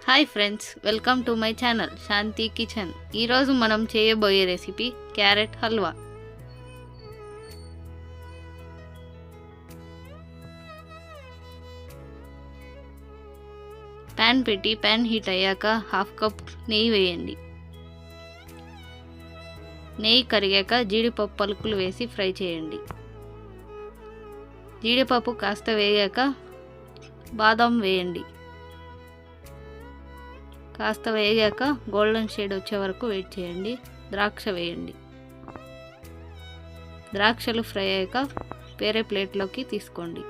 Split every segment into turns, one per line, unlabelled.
Hi friends, welcome to my channel Shanti kitchen. ఈరోజు మనం చేయబోయే రెసిపీ క్యారెట్ హల్వా. ప్యాన్ పెట్టి ప్యాన్ హీట్ అయ్యాక హాఫ్ కప్ నెయ్యి వేయండి. నెయ్యి కరిగాక జీడిపప్పు పలుకులు వేసి ఫ్రై చేయండి. జీడిపప్పు కాస్త వేగాక బాదం వేయండి. కాస్త వేగాక గోల్డెన్ షేడ్ వచ్చే వరకు వెయిట్ చేయండి. ద్రాక్ష వేయండి. ద్రాక్షలు ఫ్రై అయ్యాక వేరే ప్లేట్లోకి తీసుకోండి.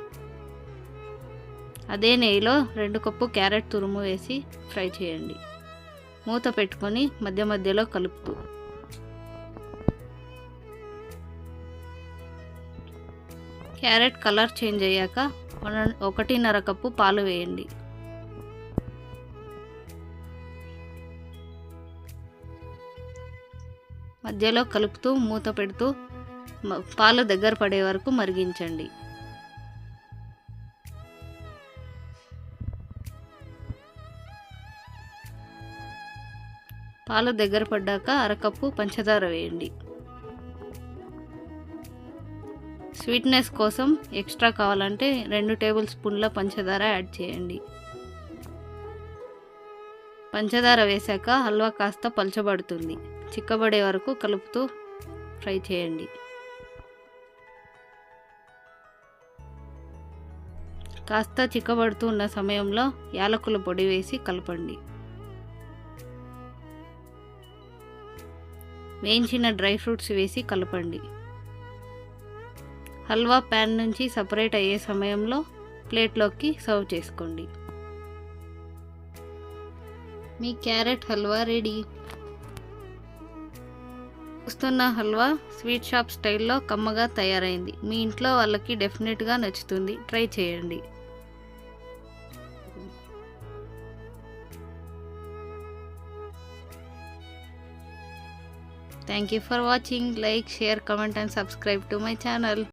అదే నెయ్యిలో 2 కప్పు క్యారెట్ తురుము వేసి ఫ్రై చేయండి. మూత పెట్టుకొని మధ్య మధ్యలో కలుపుతూ క్యారెట్ కలర్ చేంజ్ అయ్యాక 1.5 కప్పు పాలు వేయండి. మధ్యలో కలుపుతూ మూత పెడుతూ పాలు దగ్గర పడే వరకు మరిగించండి. పాలు దగ్గర పడ్డాక 1/2 కప్పు పంచదార వేయండి. స్వీట్నెస్ కోసం ఎక్స్ట్రా కావాలంటే 2 టేబుల్ స్పూన్ల పంచదార యాడ్ చేయండి. పంచదార వేశాక హల్వా కాస్త పలచబడుతుంది. చిక్కబడే వరకు కలుపుతూ ఫ్రై చేయండి. కాస్త చిక్కబడుతూ ఉన్న సమయంలో యాలకుల పొడి వేసి కలపండి. వేయించిన డ్రై ఫ్రూట్స్ వేసి కలపండి. హల్వా ప్యాన్ నుంచి సపరేట్ అయ్యే సమయంలో ప్లేట్లోకి సర్వ్ చేసుకోండి. మీ క్యారెట్ హల్వా రెడీ. చూస్తున్న హల్వా స్వీట్ షాప్ స్టైల్లో కమ్మగా తయారైంది. మీ ఇంట్లో వాళ్ళకి డెఫినెట్గా నచ్చుతుంది. ట్రై చేయండి. Thank you for watching. Like, share, comment and subscribe to my channel.